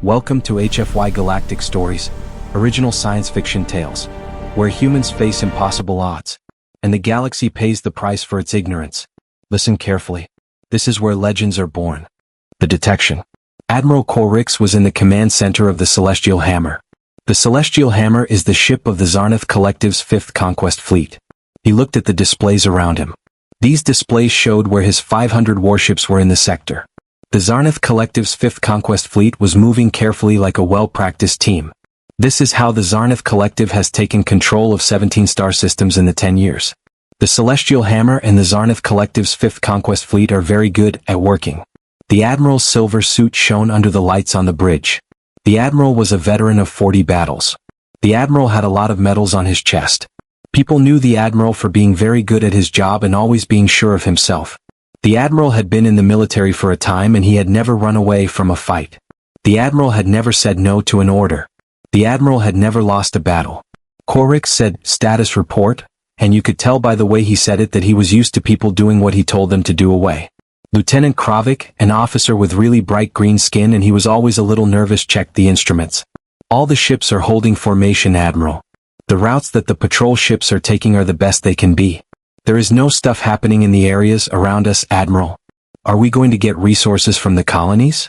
Welcome to HFY Galactic Stories, original science fiction tales, where humans face impossible odds, and the galaxy pays the price for its ignorance. Listen carefully. This is where legends are born. The detection. Admiral Korrix was in the command center of the Celestial Hammer. The Celestial Hammer is the ship of the Zarnath Collective's 5th Conquest Fleet. He looked at the displays around him. These displays showed where his 500 warships were in the sector. The Zarnath Collective's 5th Conquest Fleet was moving carefully like a well-practiced team. This is how the Zarnath Collective has taken control of 17 star systems in the 10 years. The Celestial Hammer and the Zarnath Collective's 5th Conquest Fleet are very good at working. The Admiral's silver suit shone under the lights on the bridge. The Admiral was a veteran of 40 battles. The Admiral had a lot of medals on his chest. People knew the Admiral for being very good at his job and always being sure of himself. The Admiral had been in the military for a time and he had never run away from a fight. The Admiral had never said no to an order. The Admiral had never lost a battle. Korrix said, "Status report," and you could tell by the way he said it that he was used to people doing what he told them to do away. Lieutenant Kravik, an officer with really bright green skin and he was always a little nervous, checked the instruments. "All the ships are holding formation, Admiral. The routes that the patrol ships are taking are the best they can be. There is no stuff happening in the areas around us, Admiral. Are we going to get resources from the colonies?"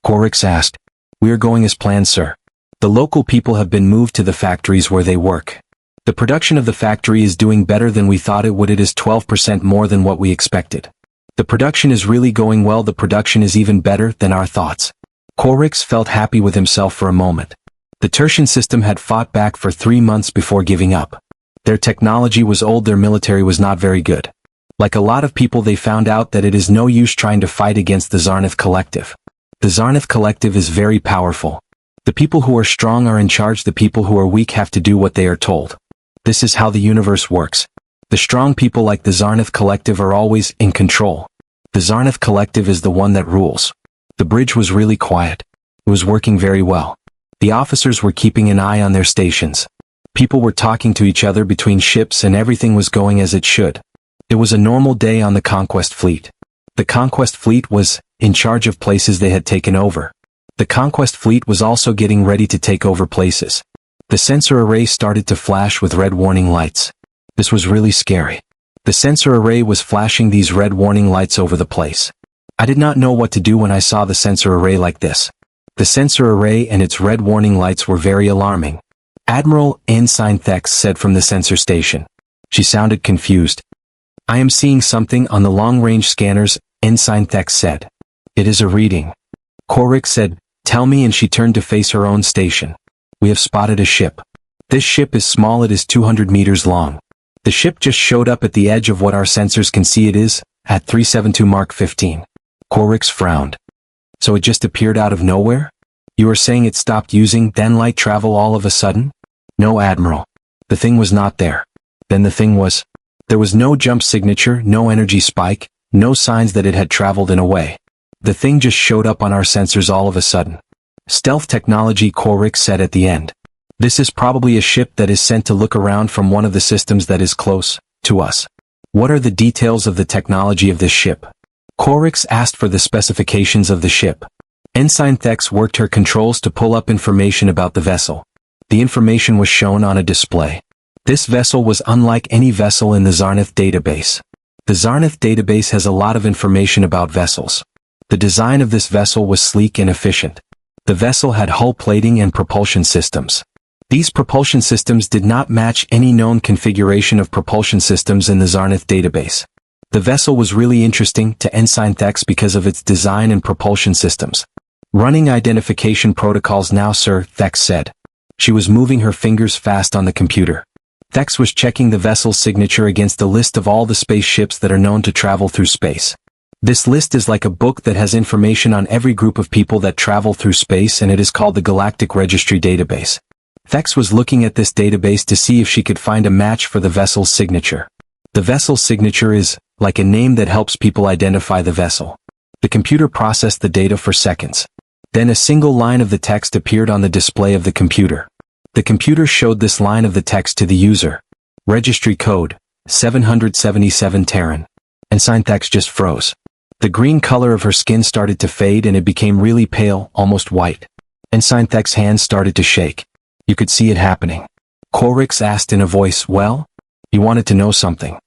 Korrix asked. "We are going as planned, sir. The local people have been moved to the factories where they work. The production of the factory is doing better than we thought it would. It is 12% more than what we expected. The production is really going well. The production is even better than our thoughts." Korrix felt happy with himself for a moment. The Tertian system had fought back for 3 months before giving up. Their technology was old, their military was not very good. Like a lot of people, they found out that it is no use trying to fight against the Zarnath Collective. The Zarnath Collective is very powerful. The people who are strong are in charge, the people who are weak have to do what they are told. This is how the universe works. The strong people like the Zarnath Collective are always in control. The Zarnath Collective is the one that rules. The bridge was really quiet. It was working very well. The officers were keeping an eye on their stations. People were talking to each other between ships and everything was going as it should. It was a normal day on the Conquest Fleet. The Conquest Fleet was in charge of places they had taken over. The Conquest Fleet was also getting ready to take over places. The sensor array started to flash with red warning lights. This was really scary. The sensor array was flashing these red warning lights over the place. I did not know what to do when I saw the sensor array like this. The sensor array and its red warning lights were very alarming. Admiral Ensign Thex said from the sensor station. She sounded confused. "I am seeing something on the long-range scanners," Ensign Thex said. "It is a reading." Korrix said, "Tell me," and she turned to face her own station. "We have spotted a ship. This ship is small, it is 200 meters long. The ship just showed up at the edge of what our sensors can see it is, at 372 Mark 15. Korrix frowned. "So it just appeared out of nowhere? You are saying it stopped using then light travel all of a sudden?" "No, Admiral. The thing was not there." "Then the thing was?" "There was no jump signature, no energy spike, no signs that it had traveled in a way. The thing just showed up on our sensors all of a sudden." "Stealth technology," Korrix said at the end. "This is probably a ship that is sent to look around from one of the systems that is close to us." "What are the details of the technology of this ship?" Korrix asked for the specifications of the ship. Ensign Thex worked her controls to pull up information about the vessel. The information was shown on a display. This vessel was unlike any vessel in the Zarnath database. The Zarnath database has a lot of information about vessels. The design of this vessel was sleek and efficient. The vessel had hull plating and propulsion systems. These propulsion systems did not match any known configuration of propulsion systems in the Zarnath database. The vessel was really interesting to Ensign Thex because of its design and propulsion systems. "Running identification protocols now, sir," Thex said. She was moving her fingers fast on the computer. Thex was checking the vessel's signature against a list of all the spaceships that are known to travel through space. This list is like a book that has information on every group of people that travel through space, and it is called the Galactic Registry Database. Thex was looking at this database to see if she could find a match for the vessel's signature. The vessel's signature is like a name that helps people identify the vessel. The computer processed the data for seconds. Then a single line of the text appeared on the display of the computer. The computer showed this line of the text to the user. "Registry code, 777 Terran." Ensign Thex just froze. The green color of her skin started to fade and it became really pale, almost white. Ensign Thek's hands started to shake. You could see it happening. Korix asked in a voice, well? He wanted to know something.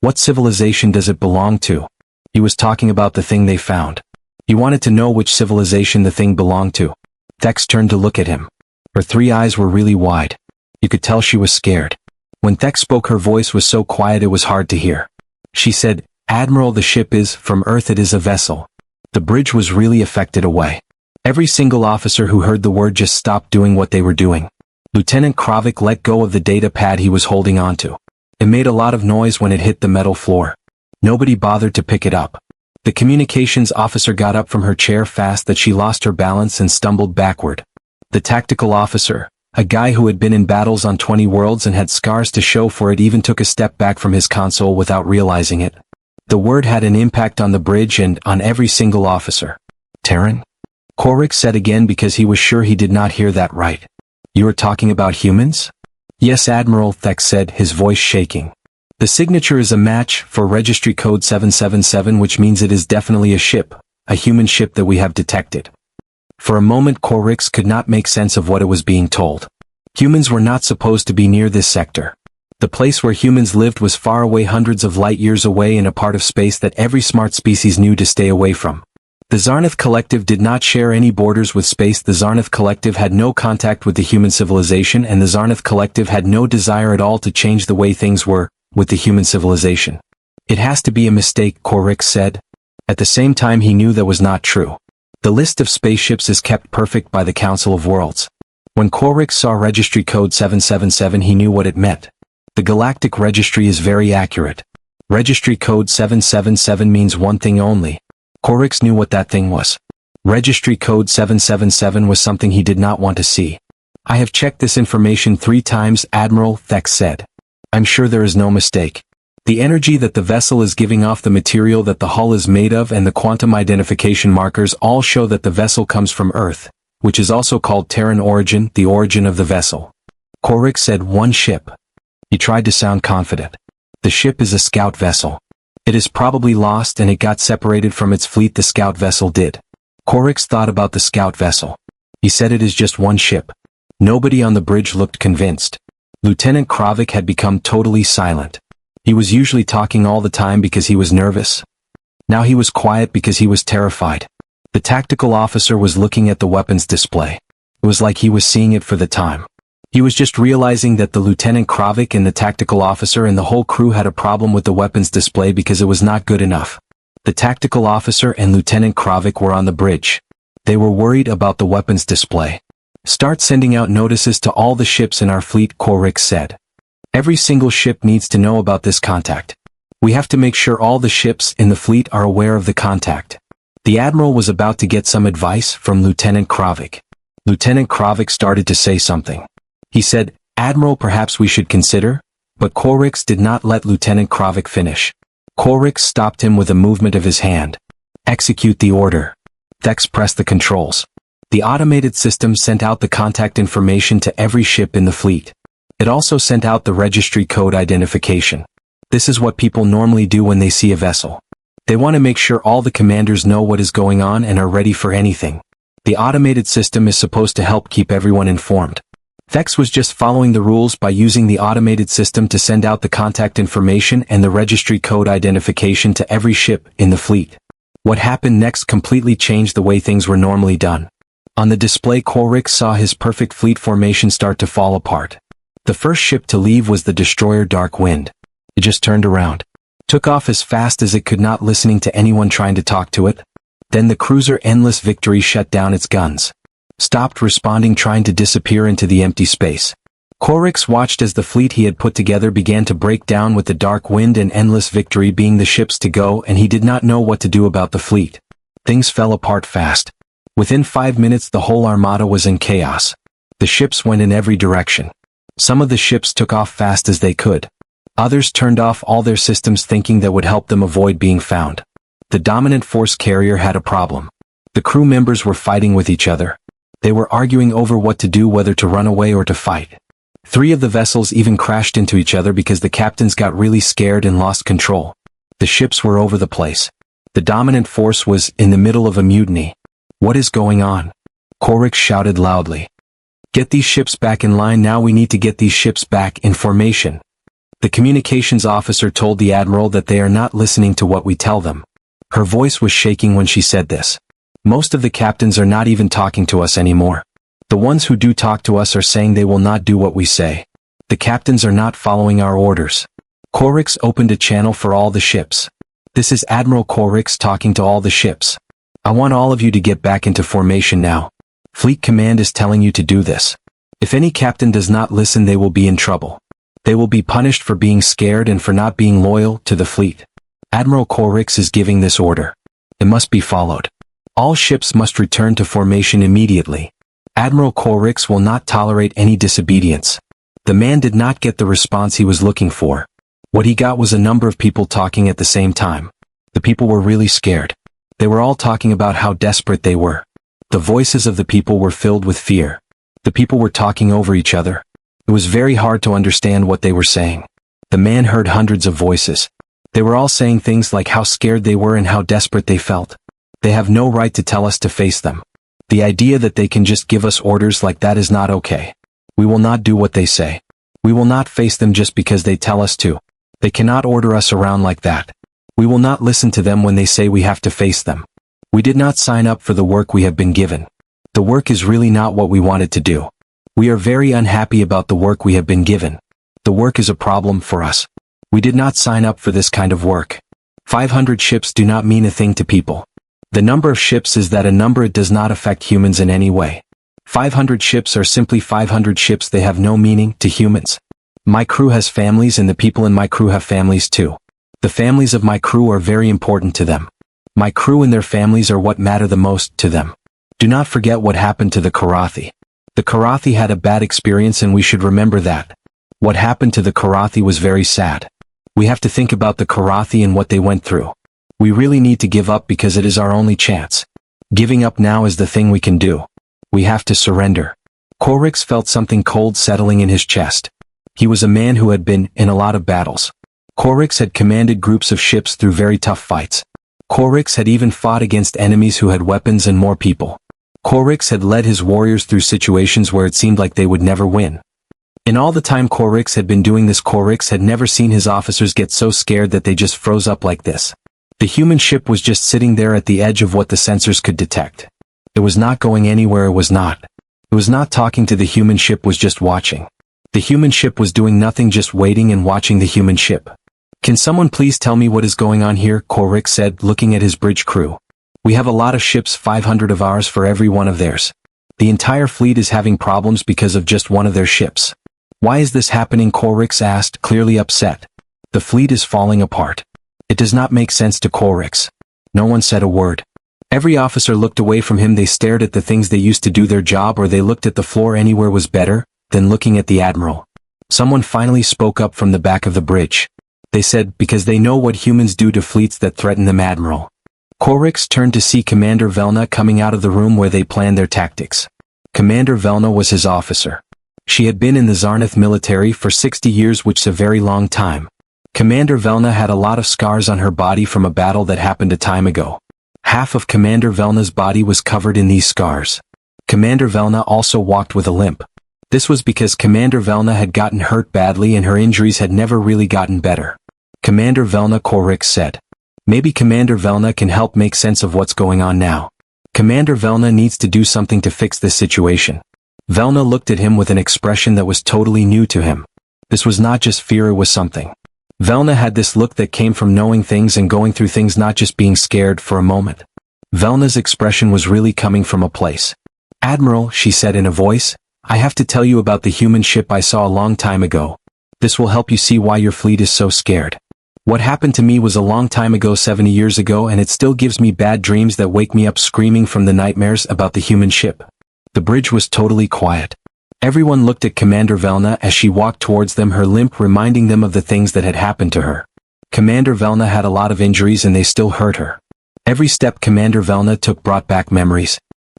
What civilization does it belong to? He was talking about the thing they found. He wanted to know which civilization the thing belonged to. Thex turned to look at him. Her 3 eyes were really wide. You could tell she was scared. When Thex spoke, her voice was so quiet it was hard to hear. She said, Admiral, the ship is, from Earth it is a vessel. The bridge was really affected away. Every single officer who heard the word just stopped doing what they were doing. Lieutenant Kravik let go of the data pad he was holding onto. It made a lot of noise when it hit the metal floor. Nobody bothered to pick it up. The communications officer got up from her chair fast that she lost her balance and stumbled backward. The tactical officer, a guy who had been in battles on 20 worlds and had scars to show for it, even took a step back from his console without realizing it. The word had an impact on the bridge and on every single officer. Terran? Korix said again because he was sure he did not hear that right. You are talking about humans? Yes, Admiral, Thex said, his voice shaking. The signature is a match for registry code 777, which means it is definitely a ship, a human ship that we have detected. For a moment Korix could not make sense of what it was being told. Humans were not supposed to be near this sector. The place where humans lived was far away, hundreds of light years away, in a part of space that every smart species knew to stay away from. The Zarnath Collective did not share any borders with space. The Zarnath Collective had no contact with the human civilization, and the Zarnath Collective had no desire at all to change the way things were with the human civilization. It has to be a mistake, Korix said. At the same time he knew that was not true. The list of spaceships is kept perfect by the Council of Worlds. When Korix saw registry code 777 he knew what it meant. The Galactic registry is very accurate. Registry code 777 means one thing only. Korix knew what that thing was. Registry code 777 was something he did not want to see. I have checked this information 3 times, Admiral, Thex said. I'm sure there is no mistake. The energy that the vessel is giving off, the material that the hull is made of, and the quantum identification markers all show that the vessel comes from Earth, which is also called Terran origin, the origin of the vessel. Korix said, one ship. He tried to sound confident. The ship is a scout vessel. It is probably lost and it got separated from its fleet. The scout vessel did. Korix thought about the scout vessel. He said it is just one ship. Nobody on the bridge looked convinced. Lieutenant Kravik had become totally silent. He was usually talking all the time because he was nervous. Now he was quiet because he was terrified. The tactical officer was looking at the weapons display. It was like he was seeing it for the time. He was just realizing that the Lieutenant Kravik and the tactical officer and the whole crew had a problem with the weapons display because it was not good enough. The tactical officer and Lieutenant Kravik were on the bridge. They were worried about the weapons display. Start sending out notices to all the ships in our fleet, Korix said. Every single ship needs to know about this contact. We have to make sure all the ships in the fleet are aware of the contact. The Admiral was about to get some advice from Lieutenant Kravik. Lieutenant Kravik started to say something. He said, Admiral, perhaps we should consider, but Korix did not let Lieutenant Kravik finish. Korix stopped him with a movement of his hand. Execute the order. Thex pressed the controls. The automated system sent out the contact information to every ship in the fleet. It also sent out the registry code identification. This is what people normally do when they see a vessel. They want to make sure all the commanders know what is going on and are ready for anything. The automated system is supposed to help keep everyone informed. Thex was just following the rules by using the automated system to send out the contact information and the registry code identification to every ship in the fleet. What happened next completely changed the way things were normally done. On the display, Korix saw his perfect fleet formation start to fall apart. The first ship to leave was the destroyer Dark Wind. It just turned around. Took off as fast as it could, not listening to anyone trying to talk to it. Then the cruiser Endless Victory shut down its guns. Stopped responding, trying to disappear into the empty space. Korix watched as the fleet he had put together began to break down, with the Dark Wind and Endless Victory being the ships to go, and he did not know what to do about the fleet. Things fell apart fast. Within 5 minutes the whole Armada was in chaos. The ships went in every direction. Some of the ships took off fast as they could. Others turned off all their systems thinking that would help them avoid being found. The dominant force carrier had a problem. The crew members were fighting with each other. They were arguing over what to do, whether to run away or to fight. 3 of the vessels even crashed into each other because the captains got really scared and lost control. The ships were over the place. The dominant force was in the middle of a mutiny. What is going on? Korix shouted loudly. Get these ships back in line now, we need to get these ships back in formation. The communications officer told the admiral that they are not listening to what we tell them. Her voice was shaking when she said this. Most of the captains are not even talking to us anymore. The ones who do talk to us are saying they will not do what we say. The captains are not following our orders. Korix opened a channel for all the ships. This is Admiral Korix talking to all the ships. I want all of you to get back into formation now. Fleet Command is telling you to do this. If any captain does not listen, they will be in trouble. They will be punished for being scared and for not being loyal to the fleet. Admiral Korix is giving this order. It must be followed. All ships must return to formation immediately. Admiral Korix will not tolerate any disobedience. The man did not get the response he was looking for. What he got was a number of people talking at the same time. The people were really scared. They were all talking about how desperate they were. The voices of the people were filled with fear. The people were talking over each other. It was very hard to understand what they were saying. The man heard hundreds of voices. They were all saying things like how scared they were and how desperate they felt. They have no right to tell us to face them. The idea that they can just give us orders like that is not okay. We will not do what they say. We will not face them just because they tell us to. They cannot order us around like that. We will not listen to them when they say we have to face them. We did not sign up for the work we have been given. The work is really not what we wanted to do. We are very unhappy about the work we have been given. The work is a problem for us. We did not sign up for this kind of work. 500 ships do not mean a thing to people. The number of ships is that a number, it does not affect humans in any way. 500 ships are simply 500 ships, they have no meaning to humans. My crew has families and the people in my crew have families too. The families of my crew are very important to them. My crew and their families are what matter the most to them. Do not forget what happened to the Karathi. The Karathi had a bad experience and we should remember that. What happened to the Karathi was very sad. We have to think about the Karathi and what they went through. We really need to give up because it is our only chance. Giving up now is the thing we can do. We have to surrender. Korix felt something cold settling in his chest. He was a man who had been in a lot of battles. Korix had commanded groups of ships through very tough fights. Korix had even fought against enemies who had weapons and more people. Korix had led his warriors through situations where it seemed like they would never win. In all the time Korix had been doing this, Korix had never seen his officers get so scared that they just froze up like this. The human ship was just sitting there at the edge of what the sensors could detect. It was not going anywhere, it was not. It was not talking to the human ship, was just watching. The human ship was doing nothing, just waiting and watching the human ship. Can someone please tell me what is going on here? Korix said, looking at his bridge crew. We have a lot of ships, 500 of ours for every one of theirs. The entire fleet is having problems because of just one of their ships. Why is this happening? Korix asked, clearly upset. The fleet is falling apart. It does not make sense to Korix. No one said a word. Every officer looked away from him. They stared at the things they used to do their job, or they looked at the floor. Anywhere was better than looking at the admiral. Someone finally spoke up from the back of the bridge. They said, because they know what humans do to fleets that threaten them, Admiral. Korix turned to see Commander Velna coming out of the room where they planned their tactics. Commander Velna was his officer. She had been in the Zarnath military for 60 years, which is a very long time. Commander Velna had a lot of scars on her body from a battle that happened a time ago. Half of Commander Velna's body was covered in these scars. Commander Velna also walked with a limp. This was because Commander Velna had gotten hurt badly and her injuries had never really gotten better. Commander Velna, Korix said. Maybe Commander Velna can help make sense of what's going on now. Commander Velna needs to do something to fix this situation. Velna looked at him with an expression that was totally new to him. This was not just fear, it was something. Velna had this look that came from knowing things and going through things, not just being scared for a moment. Velna's expression was really coming from a place. Admiral, she said in a voice, I have to tell you about the human ship I saw a long time ago. This will help you see why your fleet is so scared. What happened to me was a long time ago, 70 years ago, and it still gives me bad dreams that wake me up screaming from the nightmares about the human ship. The bridge was totally quiet. Everyone looked at Commander Velna as she walked towards them, her limp reminding them of the things that had happened to her. Commander Velna had a lot of injuries and they still hurt her. Every step Commander Velna took brought back memories.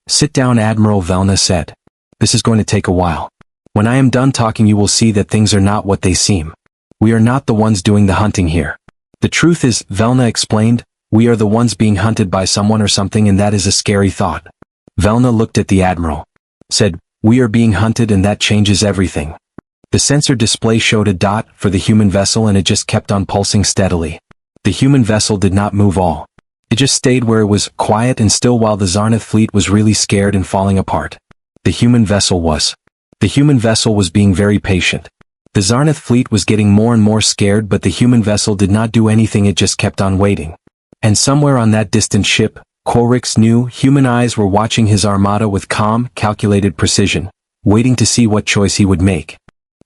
Sit down, Admiral, Velna said. This is going to take a while. When I am done talking, you will see that things are not what they seem. We are not the ones doing the hunting here. The truth is, Velna explained, we are the ones being hunted by someone or something, and that is a scary thought. Velna looked at the admiral. Said, "We are being hunted and that changes everything." The sensor display showed a dot for the human vessel and it just kept on pulsing steadily. The human vessel did not move all. It just stayed where it was, quiet and still while the Zarnath fleet was really scared and falling apart. The human vessel was being very patient. The Zarnath fleet was getting more and more scared but the human vessel did not do anything, it just kept on waiting. And somewhere on that distant ship, Korrix knew human eyes were watching his armada with calm, calculated precision, waiting to see what choice he would make.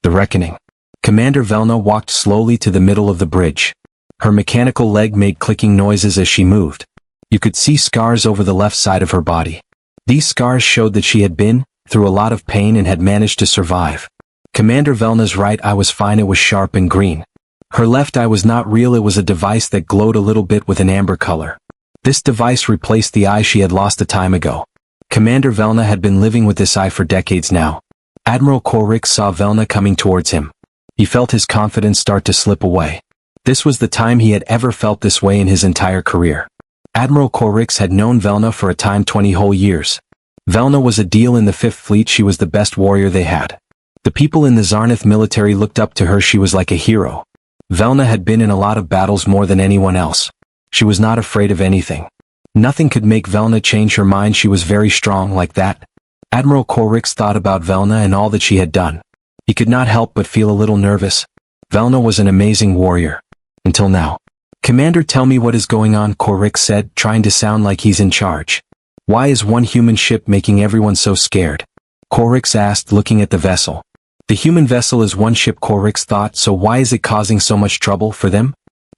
The reckoning. Commander Velna walked slowly to the middle of the bridge. Her mechanical leg made clicking noises as she moved. You could see scars over the left side of her body. These scars showed that she had been through a lot of pain and had managed to survive. Commander Velna's right eye was fine, it was sharp and green. Her left eye was not real, it was a device that glowed a little bit with an amber color. This device replaced the eye she had lost a time ago. Commander Velna had been living with this eye for decades now. Admiral Korrix saw Velna coming towards him. He felt his confidence start to slip away. This was the time he had ever felt this way in his entire career. Admiral Korrix had known Velna for a time 20 whole years. Velna was a deal in the 5th Fleet, she was the best warrior they had. The people in the Zarnath military looked up to her, she was like a hero. Velna had been in a lot of battles more than anyone else. She was not afraid of anything. Nothing could make Velna change her mind, she was very strong like that. Admiral Korrix thought about Velna and all that she had done. He could not help but feel a little nervous. Velna was an amazing warrior. Until now. "Commander, tell me what is going on," Korrix said, trying to sound like he's in charge. "Why is one human ship making everyone so scared?" Korrix asked, looking at the vessel. The human vessel is one ship, Korrix thought, so why is it causing so much trouble for them?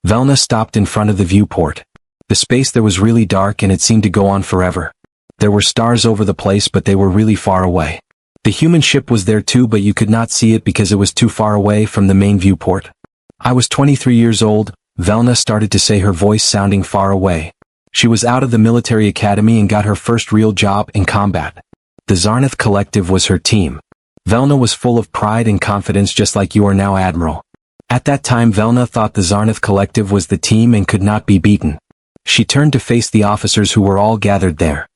Velna stopped in front of the viewport. The space there was really dark and it seemed to go on forever. There were stars over the place but they were really far away. The human ship was there too but you could not see it because it was too far away from the main viewport. "I was 23 years old, Velna started to say, her voice sounding far away. She was out of the military academy and got her first real job in combat. The Zarnath Collective was her team. Velna was full of pride and confidence just like you are now, Admiral. At that time Velna thought the Zarnath Collective was the team and could not be beaten. She turned to face the officers who were all gathered there.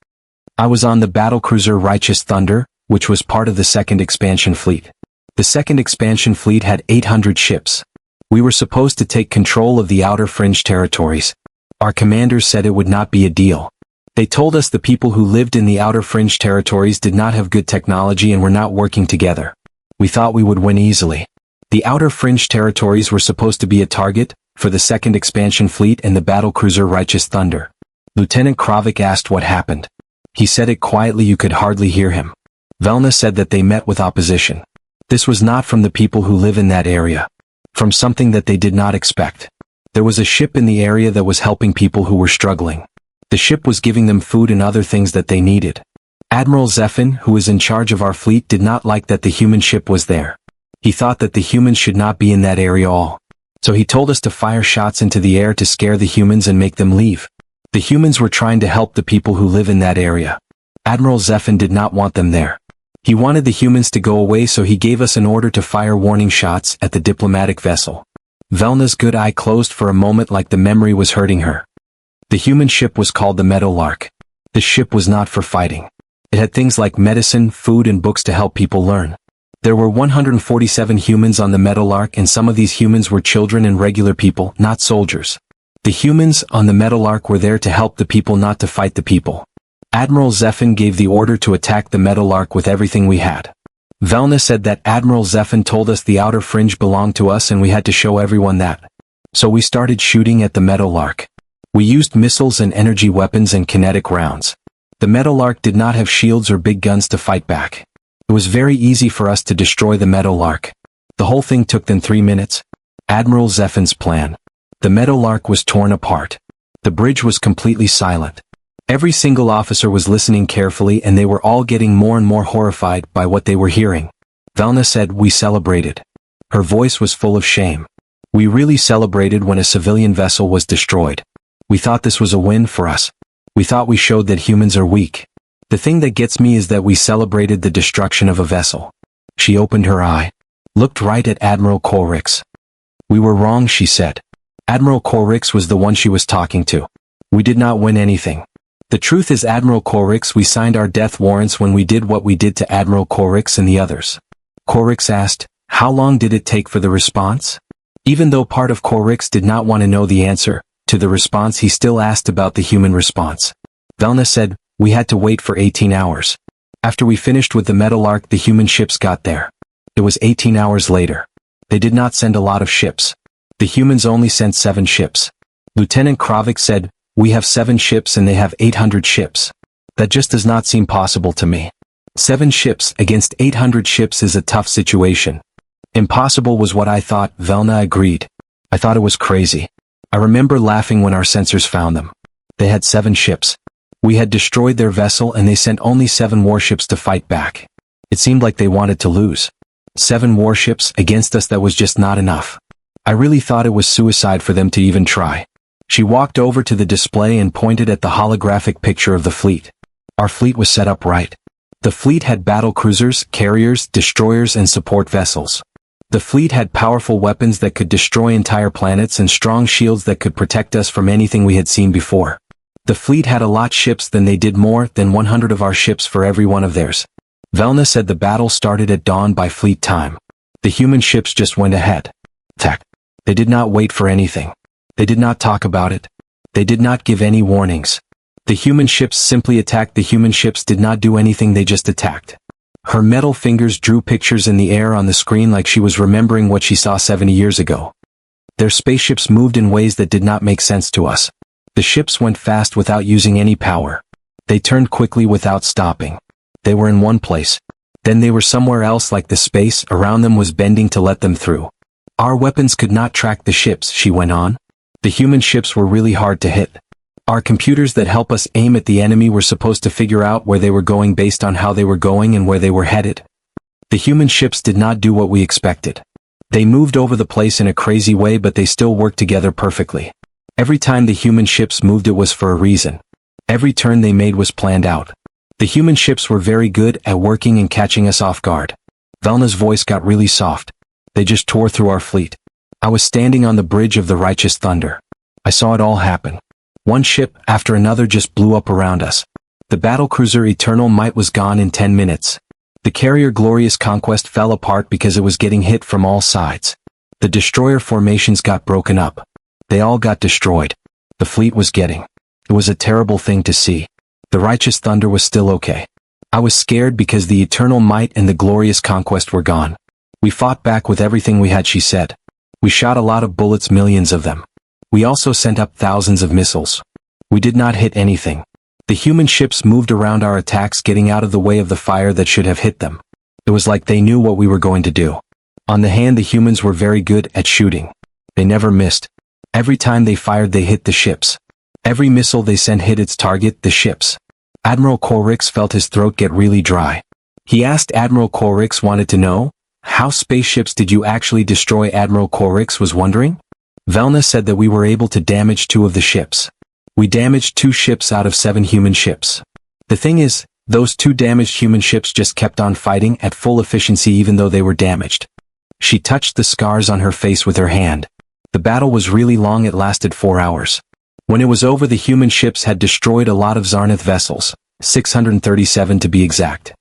"I was on the battlecruiser Righteous Thunder, which was part of the 2nd Expansion Fleet. The 2nd Expansion Fleet had 800 ships. We were supposed to take control of the outer fringe territories. Our commanders said it would not be a deal. They told us the people who lived in the outer fringe territories did not have good technology and were not working together. We thought we would win easily. The outer fringe territories were supposed to be a target for the 2nd Expansion Fleet and the battlecruiser Righteous Thunder." Lieutenant Kravik asked what happened. He said it quietly, you could hardly hear him. Velna said that they met with opposition. This was not from the people who live in that area. From something that they did not expect. There was a ship in the area that was helping people who were struggling. The ship was giving them food and other things that they needed. Admiral Zephin, who is in charge of our fleet, did not like that the human ship was there. He thought that the humans should not be in that area all. So he told us to fire shots into the air to scare the humans and make them leave. The humans were trying to help the people who live in that area. Admiral Zephin did not want them there. He wanted the humans to go away, so he gave us an order to fire warning shots at the diplomatic vessel. Velna's good eye closed for a moment like the memory was hurting her. The human ship was called the Meadowlark. The ship was not for fighting. It had things like medicine, food and books to help people learn. There were 147 humans on the Meadowlark and some of these humans were children and regular people, not soldiers. The humans on the Meadowlark were there to help the people, not to fight the people. Admiral Zephin gave the order to attack the Meadowlark with everything we had. Velna said that Admiral Zephin told us the outer fringe belonged to us and we had to show everyone that. So we started shooting at the Meadowlark. We used missiles and energy weapons and kinetic rounds. The Meadowlark did not have shields or big guns to fight back. It was very easy for us to destroy the Meadowlark. The whole thing took them 3 minutes. Admiral Zephin's plan. The Meadowlark was torn apart. The bridge was completely silent. Every single officer was listening carefully and they were all getting more and more horrified by what they were hearing. Velna said, "We celebrated." Her voice was full of shame. "We really celebrated when a civilian vessel was destroyed. We thought this was a win for us. We thought we showed that humans are weak. The thing that gets me is that we celebrated the destruction of a vessel." She opened her eye, looked right at Admiral Korrix. "We were wrong," she said. Admiral Korrix was the one she was talking to. "We did not win anything. The truth is, Admiral Korix, we signed our death warrants when we did what we did to Admiral Korix and the others. Korix asked, how long did it take for the response? Even though part of Korix did not want to know the answer to the response, he still asked about the human response. Velna said, we had to wait for 18 hours. After we finished with the Metal Ark, the human ships got there. It was 18 hours later. They did not send a lot of ships. The humans only sent 7 ships. Lieutenant Kravik said, we have 7 ships and they have 800 ships. That just does not seem possible to me. 7 ships against 800 ships is a tough situation. Impossible was what I thought, Velna agreed. I thought it was crazy. I remember laughing when our sensors found them. They had 7 ships. We had destroyed their vessel and they sent only 7 warships to fight back. It seemed like they wanted to lose. 7 warships against us, that was just not enough. I really thought it was suicide for them to even try. She walked over to the display and pointed at the holographic picture of the fleet. Our fleet was set up right. The fleet had battle cruisers, carriers, destroyers and support vessels. The fleet had powerful weapons that could destroy entire planets and strong shields that could protect us from anything we had seen before. The fleet had a lot ships, than they did more than 100 of our ships for every one of theirs. Velna said the battle started at dawn by fleet time. The human ships just went ahead. Attack. They did not wait for anything. They did not talk about it. They did not give any warnings. The human ships simply attacked. The human ships did not do anything, they just attacked. Her metal fingers drew pictures in the air on the screen like she was remembering what she saw 70 years ago. Their spaceships moved in ways that did not make sense to us. The ships went fast without using any power. They turned quickly without stopping. They were in one place. Then they were somewhere else, like the space around them was bending to let them through. Our weapons could not track the ships, she went on. The human ships were really hard to hit. Our computers that help us aim at the enemy were supposed to figure out where they were going based on how they were going and where they were headed. The human ships did not do what we expected. They moved over the place in a crazy way, but they still worked together perfectly. Every time the human ships moved, it was for a reason. Every turn they made was planned out. The human ships were very good at working and catching us off guard. Velna's voice got really soft. They just tore through our fleet. I was standing on the bridge of the Righteous Thunder. I saw it all happen. One ship after another just blew up around us. The battlecruiser Eternal Might was gone in 10 minutes. The carrier Glorious Conquest fell apart because it was getting hit from all sides. The destroyer formations got broken up. They all got destroyed. The fleet was getting. It was a terrible thing to see. The Righteous Thunder was still okay. I was scared because the Eternal Might and the Glorious Conquest were gone. We fought back with everything we had, she said. We shot a lot of bullets, millions of them. We also sent up thousands of missiles. We did not hit anything. The human ships moved around our attacks, getting out of the way of the fire that should have hit them. It was like they knew what we were going to do. On the hand, the humans were very good at shooting. They never missed. Every time they fired, they hit the ships. Every missile they sent hit its target, the ships. Admiral Korix felt his throat get really dry. He asked Admiral Korix wanted to know, how spaceships did you actually destroy? Admiral Korix was wondering. Velna said that we were able to damage 2 of the ships. We damaged 2 ships out of 7 human ships. The thing is, those 2 damaged human ships just kept on fighting at full efficiency even though they were damaged. She touched the scars on her face with her hand. The battle was really long, it lasted 4 hours. When it was over, the human ships had destroyed a lot of Zarnath vessels, 637 to be exact.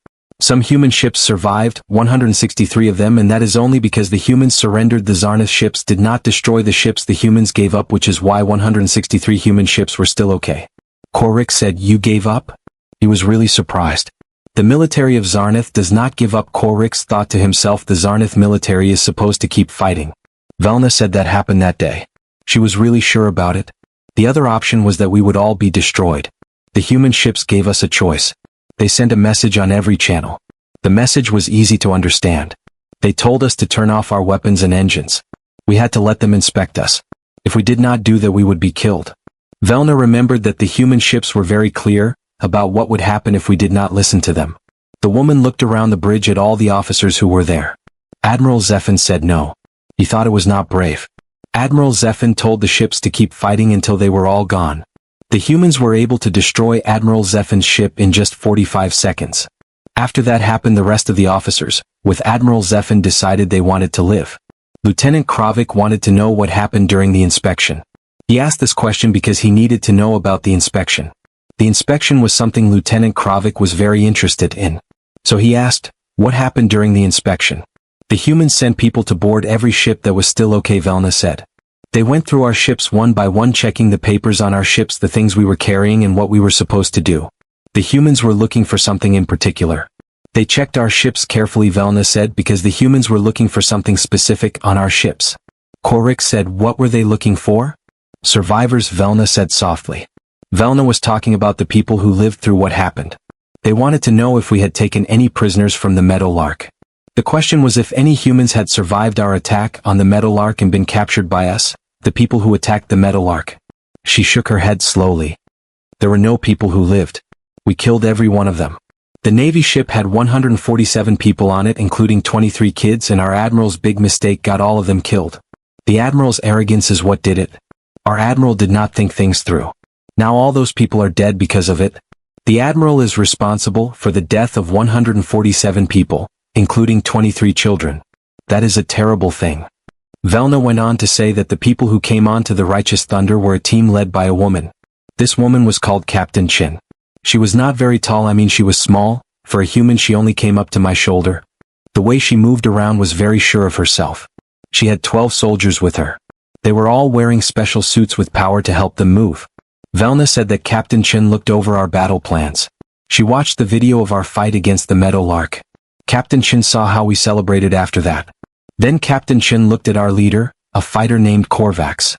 Some human ships survived, 163 of them, and that is only because the humans surrendered. The Zarnath ships did not destroy the ships the humans gave up, which is why 163 human ships were still okay. Korix said, you gave up? He was really surprised. The military of Zarnath does not give up. Korix thought to himself, the Zarnath military is supposed to keep fighting. Velna said that happened that day. She was really sure about it. The other option was that we would all be destroyed. The human ships gave us a choice. They sent a message on every channel. The message was easy to understand. They told us to turn off our weapons and engines. We had to let them inspect us. If we did not do that, we would be killed. Velna remembered that the human ships were very clear about what would happen if we did not listen to them. The woman looked around the bridge at all the officers who were there. Admiral Zephin said no. He thought it was not brave. Admiral Zephin told the ships to keep fighting until they were all gone. The humans were able to destroy Admiral Zephin's ship in just 45 seconds. After that happened, the rest of the officers, with Admiral Zephin, decided they wanted to live. Lieutenant Kravik wanted to know what happened during the inspection. He asked this question because he needed to know about the inspection. The inspection was something Lieutenant Kravik was very interested in. So he asked, what happened during the inspection? The humans sent people to board every ship that was still okay, Velna said. They went through our ships one by one, checking the papers on our ships, the things we were carrying and what we were supposed to do. The humans were looking for something in particular. They checked our ships carefully, Velna said, because the humans were looking for something specific on our ships. Korik said, what were they looking for? Survivors, Velna said softly. Velna was talking about the people who lived through what happened. They wanted to know if we had taken any prisoners from the Meadowlark. The question was if any humans had survived our attack on the Meadowlark and been captured by us, the people who attacked the Meadowlark. She shook her head slowly. There were no people who lived. We killed every one of them. The Navy ship had 147 people on it, including 23 kids, and our Admiral's big mistake got all of them killed. The Admiral's arrogance is what did it. Our Admiral did not think things through. Now all those people are dead because of it. The Admiral is responsible for the death of 147 people, including 23 children. That is a terrible thing. Velna went on to say that the people who came on to the Righteous Thunder were a team led by a woman. This woman was called Captain Chin. She was not very tall, she was small. For a human, she only came up to my shoulder. The way she moved around was very sure of herself. She had 12 soldiers with her. They were all wearing special suits with power to help them move. Velna said that Captain Chin looked over our battle plans. She watched the video of our fight against the Meadowlark. Captain Chin saw how we celebrated after that. Then Captain Chin looked at our leader, a fighter named Korvax.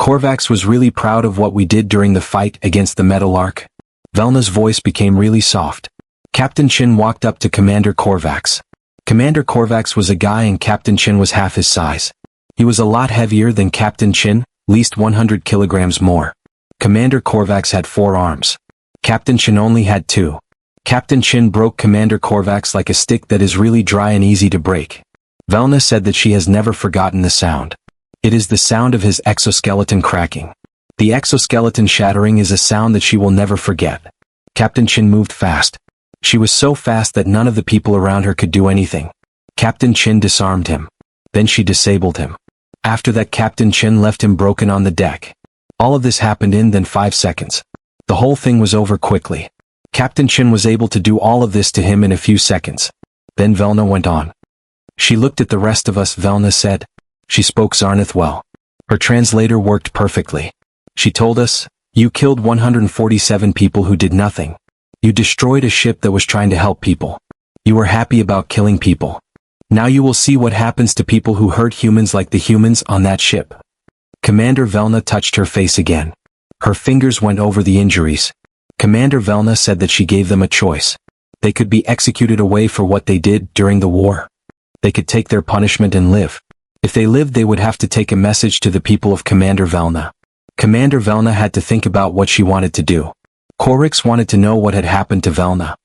Korvax was really proud of what we did during the fight against the Meadowlark. Velna's voice became really soft. Captain Chin walked up to Commander Korvax. Commander Korvax was a guy and Captain Chin was half his size. He was a lot heavier than Captain Chin, at least 100 kilograms more. Commander Korvax had 4 arms. Captain Chin only had 2. Captain Chin broke Commander Korvax like a stick that is really dry and easy to break. Velna said that she has never forgotten the sound. It is the sound of his exoskeleton cracking. The exoskeleton shattering is a sound that she will never forget. Captain Chin moved fast. She was so fast that none of the people around her could do anything. Captain Chin disarmed him. Then she disabled him. After that, Captain Chin left him broken on the deck. All of this happened in then 5 seconds. The whole thing was over quickly. Captain Chin was able to do all of this to him in a few seconds. Then Velna went on. She looked at the rest of us, Velna said. She spoke Zarnath well. Her translator worked perfectly. She told us, you killed 147 people who did nothing. You destroyed a ship that was trying to help people. You were happy about killing people. Now you will see what happens to people who hurt humans like the humans on that ship. Commander Velna touched her face again. Her fingers went over the injuries. Commander Velna said that she gave them a choice. They could be executed away for what they did during the war. They could take their punishment and live. If they lived, they would have to take a message to the people of Commander Velna. Commander Velna had to think about what she wanted to do. Korix wanted to know what had happened to Velna.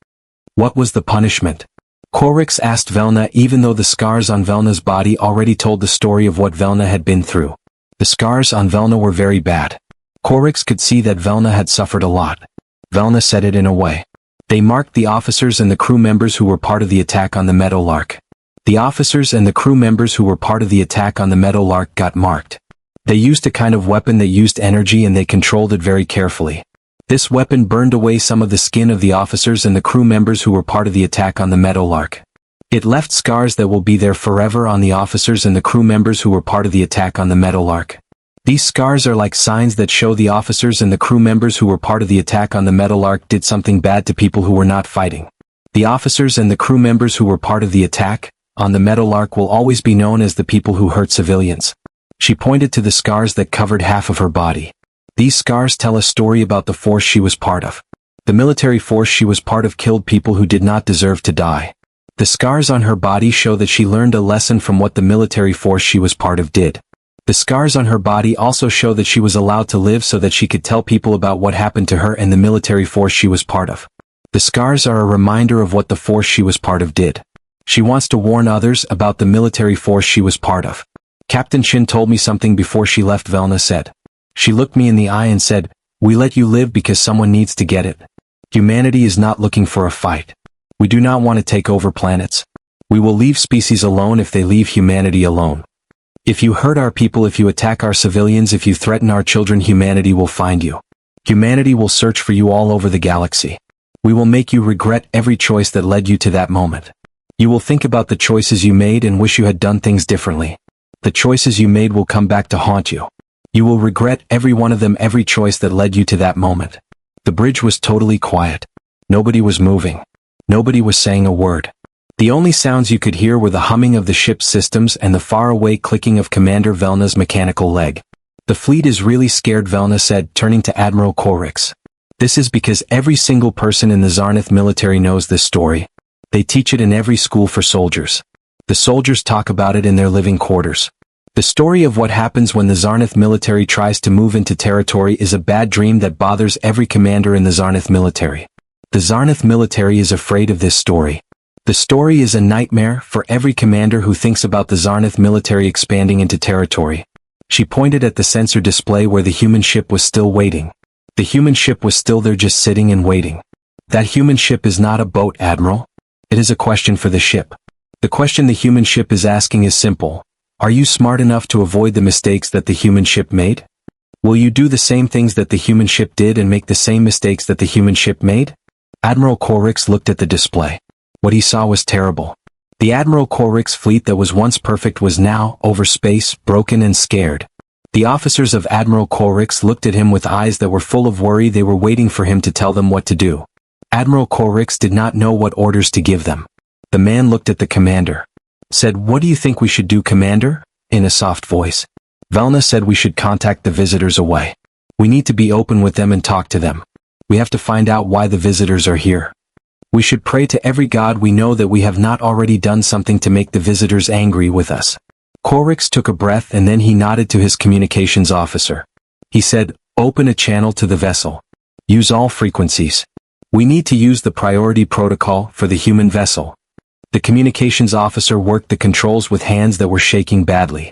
What was the punishment? Korix asked Velna, even though the scars on Velna's body already told the story of what Velna had been through. The scars on Velna were very bad. Korix could see that Velna had suffered a lot. Velna said it in a way. They marked the officers and the crew members who were part of the attack on the Meadowlark. The officers and the crew members who were part of the attack on the Meadowlark got marked. They used a kind of weapon that used energy and they controlled it very carefully. This weapon burned away some of the skin of the officers and the crew members who were part of the attack on the Meadowlark. It left scars that will be there forever on the officers and the crew members who were part of the attack on the Meadowlark. These scars are like signs that show the officers and the crew members who were part of the attack on the Meadowlark did something bad to people who were not fighting. The officers and the crew members who were part of the attack on the Meadowlark will always be known as the people who hurt civilians. She pointed to the scars that covered half of her body. These scars tell a story about the force she was part of. The military force she was part of killed people who did not deserve to die. The scars on her body show that she learned a lesson from what the military force she was part of did. The scars on her body also show that she was allowed to live so that she could tell people about what happened to her and the military force she was part of. The scars are a reminder of what the force she was part of did. She wants to warn others about the military force she was part of. Captain Chin told me something before she left, Velna said. She looked me in the eye and said, "We let you live because someone needs to get it. Humanity is not looking for a fight. We do not want to take over planets. We will leave species alone if they leave humanity alone. If you hurt our people, if you attack our civilians, if you threaten our children, humanity will find you. Humanity will search for you all over the galaxy. We will make you regret every choice that led you to that moment. You will think about the choices you made and wish you had done things differently. The choices you made will come back to haunt you. You will regret every one of them, every choice that led you to that moment. The bridge was totally quiet. Nobody was moving. Nobody was saying a word. The only sounds you could hear were the humming of the ship's systems and the faraway clicking of Commander Velna's mechanical leg. The fleet is really scared, Velna said, turning to Admiral Korix. This is because every single person in the Zarnith military knows this story. They teach it in every school for soldiers. The soldiers talk about it in their living quarters. The story of what happens when the Zarnith military tries to move into territory is a bad dream that bothers every commander in the Zarnith military. The Zarnith military is afraid of this story. The story is a nightmare for every commander who thinks about the Zarnith military expanding into territory. She pointed at the sensor display where the human ship was still waiting. The human ship was still there, just sitting and waiting. That human ship is not a boat, Admiral. It is a question for the ship. The question the human ship is asking is simple. Are you smart enough to avoid the mistakes that the human ship made? Will you do the same things that the human ship did and make the same mistakes that the human ship made? Admiral Korix looked at the display. What he saw was terrible. The Admiral Korix fleet that was once perfect was now, over space, broken and scared. The officers of Admiral Korix looked at him with eyes that were full of worry. They were waiting for him to tell them what to do. Admiral Korix did not know what orders to give them. The man looked at the commander. Said, "What do you think we should do, Commander?" In a soft voice. Velna said, "We should contact the visitors away. We need to be open with them and talk to them. We have to find out why the visitors are here. We should pray to every god we know that we have not already done something to make the visitors angry with us." Korix took a breath and then he nodded to his communications officer. He said, "Open a channel to the vessel. Use all frequencies. We need to use the priority protocol for the human vessel." The communications officer worked the controls with hands that were shaking badly.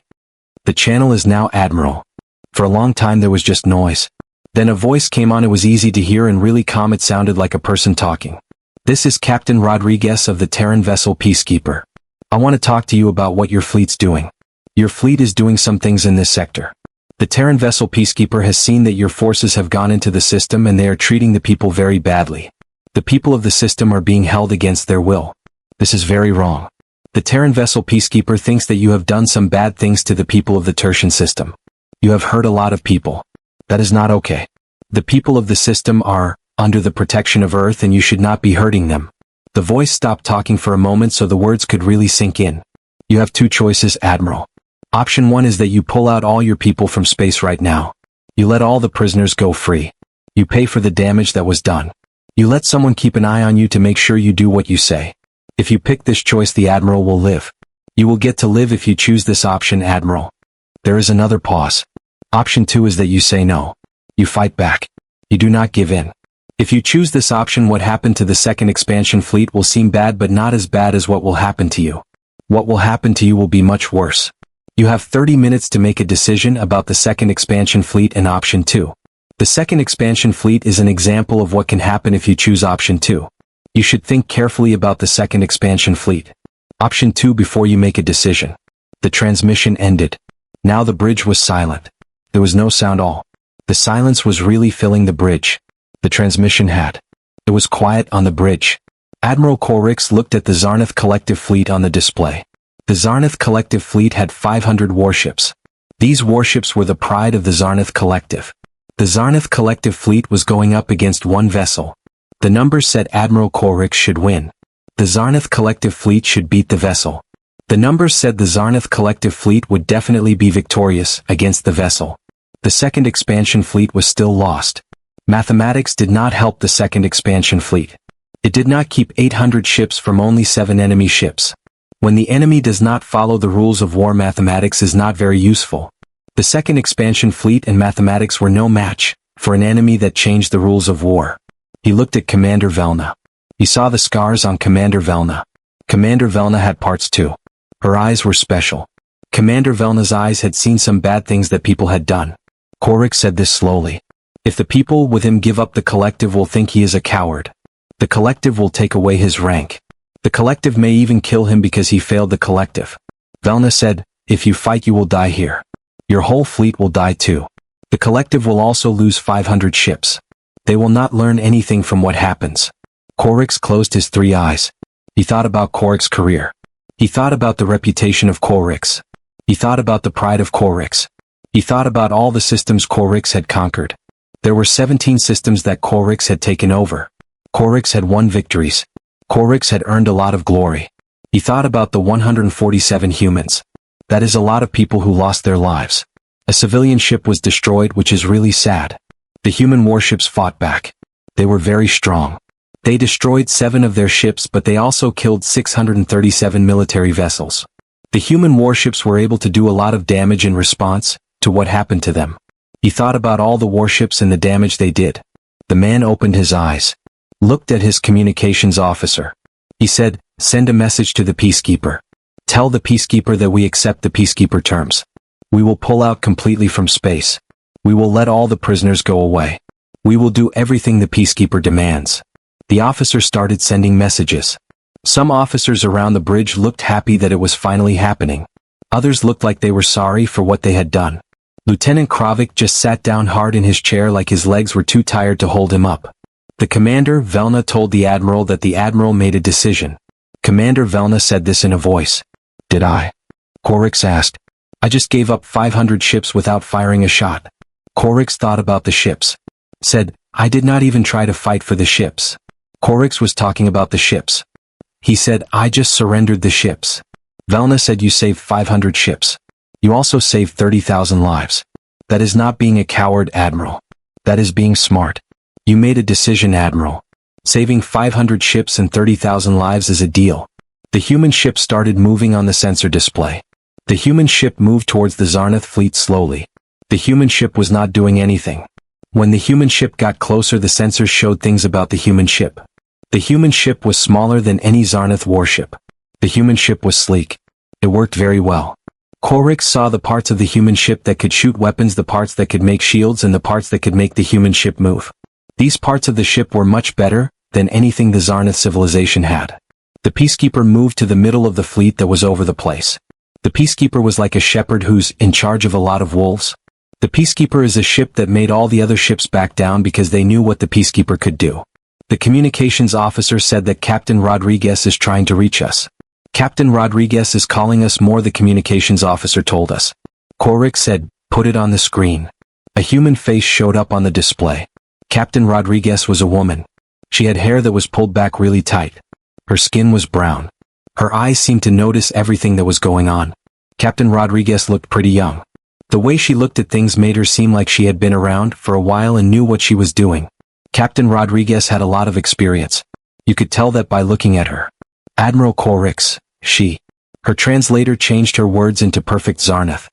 "The channel is now, Admiral." For a long time there was just noise. Then a voice came on. It was easy to hear and really calm. It sounded like a person talking. "This is Captain Rodriguez of the Terran vessel Peacekeeper. I want to talk to you about what your fleet's doing. Your fleet is doing some things in this sector. The Terran vessel Peacekeeper has seen that your forces have gone into the system and they are treating the people very badly. The people of the system are being held against their will. This is very wrong. The Terran vessel Peacekeeper thinks that you have done some bad things to the people of the Tertian system. You have hurt a lot of people. That is not okay. The people of the system are under the protection of Earth and you should not be hurting them." The voice stopped talking for a moment so the words could really sink in. "You have two choices, Admiral. Option 1 is that you pull out all your people from space right now. You let all the prisoners go free. You pay for the damage that was done. You let someone keep an eye on you to make sure you do what you say. If you pick this choice, the Admiral will live. You will get to live if you choose this option, Admiral." There is another pause. "Option 2 is that you say no. You fight back. You do not give in. If you choose this option, what happened to the second expansion fleet will seem bad, but not as bad as what will happen to you. What will happen to you will be much worse. You have 30 minutes to make a decision about the second expansion fleet and option 2. The second expansion fleet is an example of what can happen if you choose option 2. You should think carefully about the second expansion fleet. Option 2 before you make a decision." The transmission ended. Now the bridge was silent. There was no sound at all. The silence was really filling the bridge. The transmission had. It was quiet on the bridge. Admiral Korix looked at the Zarnith Collective Fleet on the display. The Zarnith Collective Fleet had 500 warships. These warships were the pride of the Zarnith Collective. The Zarnith Collective Fleet was going up against one vessel. The numbers said Admiral Korix should win. The Zarnith Collective Fleet should beat the vessel. The numbers said the Zarnith Collective Fleet would definitely be victorious against the vessel. The second expansion fleet was still lost. Mathematics did not help the second expansion fleet. It did not keep 800 ships from only 7 enemy ships. When the enemy does not follow the rules of war, mathematics is not very useful. The second expansion fleet and mathematics were no match for an enemy that changed the rules of war. He looked at Commander Velna. He saw the scars on Commander Velna. Commander Velna had parts too. Her eyes were special. Commander Velna's eyes had seen some bad things that people had done. Korix said this slowly. "If the people with him give up, the collective will think he is a coward. The collective will take away his rank. The collective may even kill him because he failed the collective." Velna said, "If you fight, you will die here. Your whole fleet will die too. The collective will also lose 500 ships. They will not learn anything from what happens. Korix closed his 3 eyes. He thought about Korix's career. He thought about the reputation of Korix. He thought about the pride of Korix. He thought about all the systems Korix had conquered. There were 17 systems that Korix had taken over. Korix had won victories. Korix had earned a lot of glory. He thought about the 147 humans. That is a lot of people who lost their lives. A civilian ship was destroyed, which is really sad. The human warships fought back. They were very strong. They destroyed 7 of their ships, but they also killed 637 military vessels. The human warships were able to do a lot of damage in response to what happened to them. He thought about all the warships and the damage they did. The man opened his eyes, looked at his communications officer. He said, "Send a message to the Peacekeeper. Tell the Peacekeeper that we accept the Peacekeeper terms. We will pull out completely from space. We will let all the prisoners go away. We will do everything the Peacekeeper demands." The officer started sending messages. Some officers around the bridge looked happy that it was finally happening. Others looked like they were sorry for what they had done. Lieutenant Kravik just sat down hard in his chair like his legs were too tired to hold him up. The commander, Velna, told the admiral that the admiral made a decision. Commander Velna said this in a voice. "Did I?" Korix asked. "I just gave up 500 ships without firing a shot." Korix thought about the ships. Said, "I did not even try to fight for the ships." Korix was talking about the ships. He said, "I just surrendered the ships." Velna said, "You saved 500 ships. You also saved 30,000 lives. That is not being a coward, Admiral. That is being smart. You made a decision, Admiral. Saving 500 ships and 30,000 lives is a deal." The human ship started moving on the sensor display. The human ship moved towards the Zarnath fleet slowly. The human ship was not doing anything. When the human ship got closer, the sensors showed things about the human ship. The human ship was smaller than any Zarnath warship. The human ship was sleek. It worked very well. Korix saw the parts of the human ship that could shoot weapons, the parts that could make shields, and the parts that could make the human ship move. These parts of the ship were much better than anything the Zarnath civilization had. The Peacekeeper moved to the middle of the fleet that was over the place. The Peacekeeper was like a shepherd who's in charge of a lot of wolves. The Peacekeeper is a ship that made all the other ships back down because they knew what the Peacekeeper could do. The communications officer said that Captain Rodriguez is trying to reach us. Captain Rodriguez is calling us more, the communications officer told us. Korix said, "Put it on the screen." A human face showed up on the display. Captain Rodriguez was a woman. She had hair that was pulled back really tight. Her skin was brown. Her eyes seemed to notice everything that was going on. Captain Rodriguez looked pretty young. The way she looked at things made her seem like she had been around for a while and knew what she was doing. Captain Rodriguez had a lot of experience. You could tell that by looking at her. "Admiral Korix, she." Her translator changed her words into perfect Zarnath.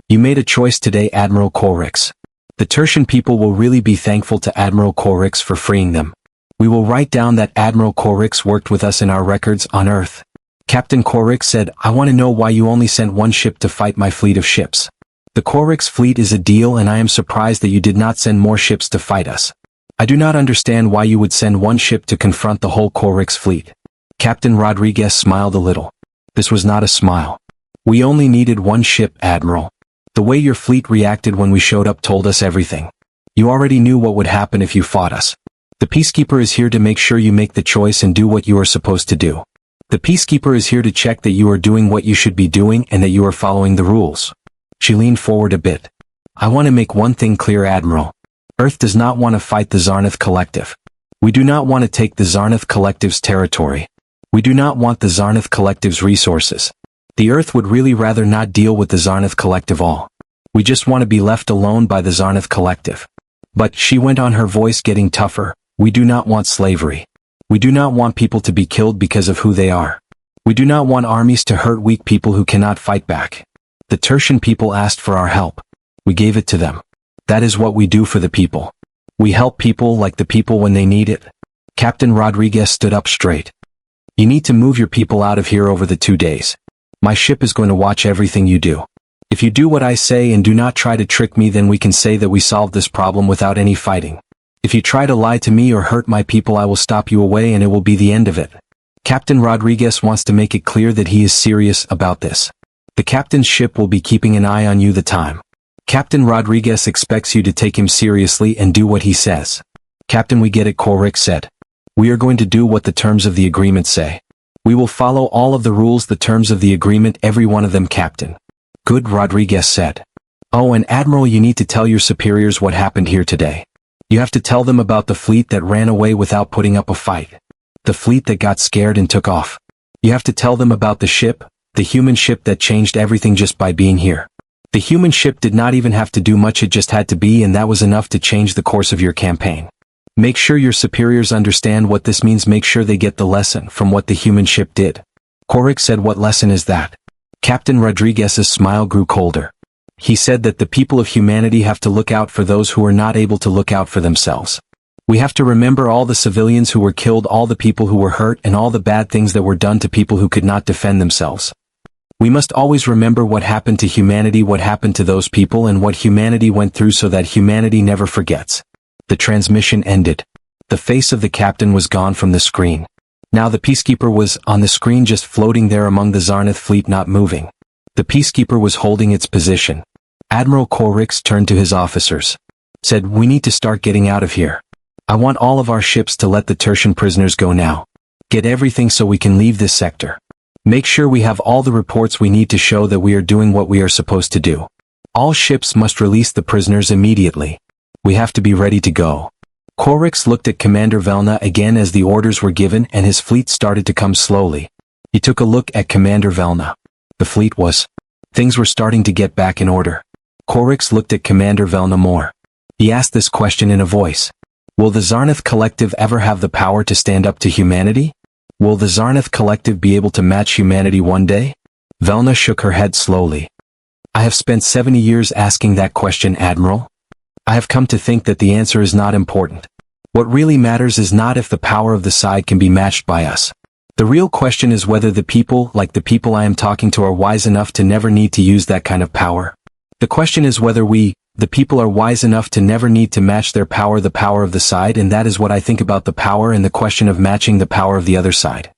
"You made a choice today, Admiral Korix. The Tertian people will really be thankful to Admiral Korix for freeing them. We will write down that Admiral Korix worked with us in our records on Earth." Captain Korix said, "I want to know why you only sent one ship to fight my fleet of ships. The Korix fleet is a deal, and I am surprised that you did not send more ships to fight us. I do not understand why you would send one ship to confront the whole Korix fleet." Captain Rodriguez smiled a little. This was not a smile. "We only needed one ship, Admiral. The way your fleet reacted when we showed up told us everything. You already knew what would happen if you fought us. The Peacekeeper is here to make sure you make the choice and do what you are supposed to do. The Peacekeeper is here to check that you are doing what you should be doing and that you are following the rules." She leaned forward a bit. "I want to make one thing clear, Admiral. Earth does not want to fight the Zarnath Collective. We do not want to take the Zarnath Collective's territory. We do not want the Zarnath Collective's resources. The Earth would really rather not deal with the Zarnath Collective all. We just want to be left alone by the Zarnath Collective." "But," she went on, her voice getting tougher, "we do not want slavery. We do not want people to be killed because of who they are. We do not want armies to hurt weak people who cannot fight back. The Tertian people asked for our help. We gave it to them. That is what we do for the people. We help people like the people when they need it." Captain Rodriguez stood up straight. "You need to move your people out of here over the 2 days. My ship is going to watch everything you do. If you do what I say and do not try to trick me, then we can say that we solved this problem without any fighting. If you try to lie to me or hurt my people, I will stop you away and it will be the end of it." Captain Rodriguez wants to make it clear that he is serious about this. The captain's ship will be keeping an eye on you the time. Captain Rodriguez expects you to take him seriously and do what he says. Captain, we get it, Corrick said. We are going to do what the terms of the agreement say. We will follow all of the rules, the terms of the agreement, every one of them, Captain. Good, Rodriguez said. Oh, and Admiral, you need to tell your superiors what happened here today. You have to tell them about the fleet that ran away without putting up a fight. The fleet that got scared and took off. You have to tell them about the ship, the human ship that changed everything just by being here. The human ship did not even have to do much, it just had to be, and that was enough to change the course of your campaign. Make sure your superiors understand what this means, make sure they get the lesson from what the human ship did. Corrick said, what lesson is that? Captain Rodriguez's smile grew colder. He said that the people of humanity have to look out for those who are not able to look out for themselves. We have to remember all the civilians who were killed, all the people who were hurt, and all the bad things that were done to people who could not defend themselves. We must always remember what happened to humanity, what happened to those people, and what humanity went through, so that humanity never forgets. The transmission ended. The face of the captain was gone from the screen. Now the Peacekeeper was on the screen, just floating there among the Zarnath fleet, not moving. The Peacekeeper was holding its position. Admiral Corrix turned to his officers. Said, we need to start getting out of here. I want all of our ships to let the Tertian prisoners go now. Get everything so we can leave this sector. Make sure we have all the reports we need to show that we are doing what we are supposed to do. All ships must release the prisoners immediately. We have to be ready to go. Corrix looked at Commander Velna again as the orders were given, and his fleet started to come slowly. He took a look at Commander Velna. The fleet was. Things were starting to get back in order. Corrix looked at Commander Velna more. He asked this question in a voice. Will the Zarnath Collective ever have the power to stand up to humanity? Will the Zarnath Collective be able to match humanity one day? Velna shook her head slowly. I have spent 70 years asking that question, Admiral. I have come to think that the answer is not important. What really matters is not if the power of the side can be matched by us. The real question is whether the people, like the people I am talking to, are wise enough to never need to use that kind of power. The question is whether we, the people, are wise enough to never need to match their power, the power of the side, and that is what I think about the power and the question of matching the power of the other side.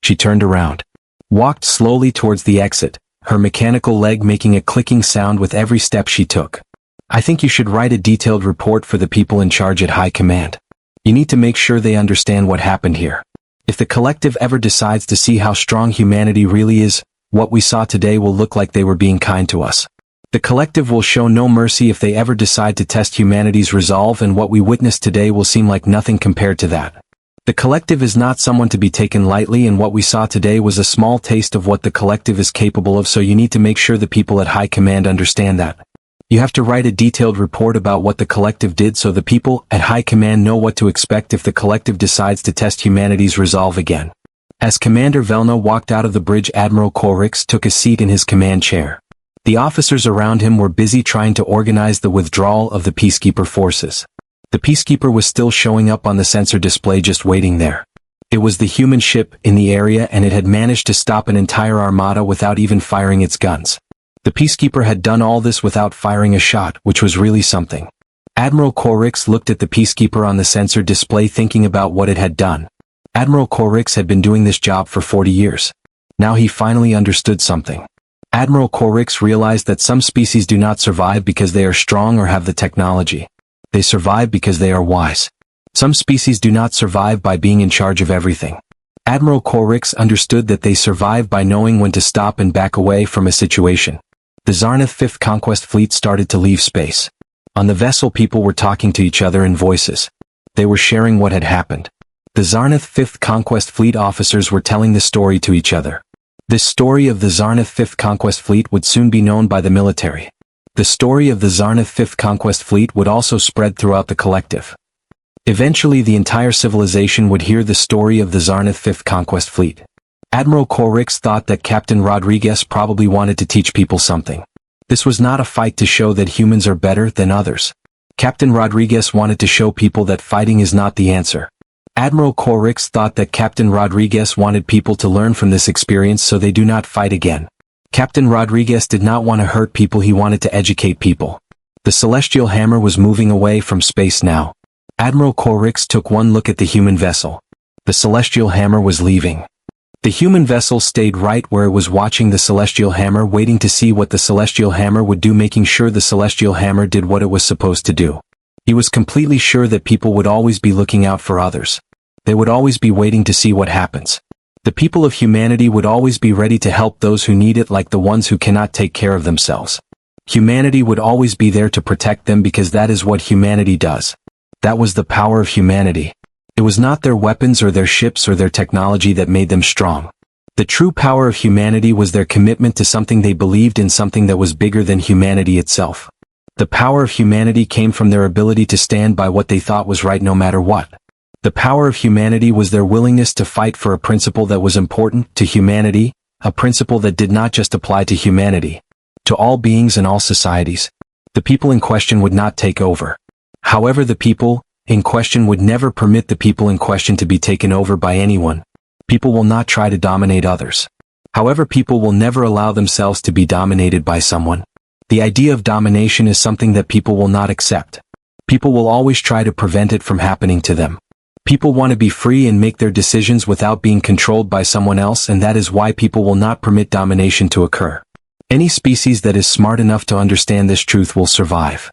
She turned around. Walked slowly towards the exit, her mechanical leg making a clicking sound with every step she took. I think you should write a detailed report for the people in charge at High Command. You need to make sure they understand what happened here. If the collective ever decides to see how strong humanity really is, what we saw today will look like they were being kind to us. The collective will show no mercy if they ever decide to test humanity's resolve, and what we witnessed today will seem like nothing compared to that. The collective is not someone to be taken lightly, and what we saw today was a small taste of what the collective is capable of, so you need to make sure the people at High Command understand that. You have to write a detailed report about what the collective did so the people at High Command know what to expect if the collective decides to test humanity's resolve again. As Commander Velna walked out of the bridge, Admiral Corrix took a seat in his command chair. The officers around him were busy trying to organize the withdrawal of the Peacekeeper forces. The Peacekeeper was still showing up on the sensor display, just waiting there. It was the human ship in the area, and it had managed to stop an entire armada without even firing its guns. The Peacekeeper had done all this without firing a shot, which was really something. Admiral Corrix looked at the Peacekeeper on the sensor display, thinking about what it had done. Admiral Corrix had been doing this job for 40 years. Now he finally understood something. Admiral Corrix realized that some species do not survive because they are strong or have the technology. They survive because they are wise. Some species do not survive by being in charge of everything. Admiral Corrix understood that they survive by knowing when to stop and back away from a situation. The Zarnath 5th Conquest Fleet started to leave space. On the vessel, people were talking to each other in voices. They were sharing what had happened. The Zarnath 5th Conquest Fleet officers were telling the story to each other. This story of the Zarnath 5th Conquest Fleet would soon be known by the military. The story of the Zarnath 5th Conquest Fleet would also spread throughout the collective. Eventually the entire civilization would hear the story of the Zarnath 5th Conquest Fleet. Admiral Corrix thought that Captain Rodriguez probably wanted to teach people something. This was not a fight to show that humans are better than others. Captain Rodriguez wanted to show people that fighting is not the answer. Admiral Corrix thought that Captain Rodriguez wanted people to learn from this experience so they do not fight again. Captain Rodriguez did not want to hurt people, he wanted to educate people. The Celestial Hammer was moving away from space now. Admiral Corrix took one look at the human vessel. The Celestial Hammer was leaving. The human vessel stayed right where it was, watching the Celestial Hammer, waiting to see what the Celestial Hammer would do, making sure the Celestial Hammer did what it was supposed to do. He was completely sure that people would always be looking out for others. They would always be waiting to see what happens. The people of humanity would always be ready to help those who need it, like the ones who cannot take care of themselves. Humanity would always be there to protect them because that is what humanity does. That was the power of humanity. It was not their weapons or their ships or their technology that made them strong. The true power of humanity was their commitment to something they believed in, something that was bigger than humanity itself. The power of humanity came from their ability to stand by what they thought was right no matter what. The power of humanity was their willingness to fight for a principle that was important to humanity, a principle that did not just apply to humanity, to all beings and all societies. The people in question would not take over. However, the people in question would never permit the people in question to be taken over by anyone. People will not try to dominate others. However, people will never allow themselves to be dominated by someone. The idea of domination is something that people will not accept. People will always try to prevent it from happening to them. People want to be free and make their decisions without being controlled by someone else, and that is why people will not permit domination to occur. Any species that is smart enough to understand this truth will survive.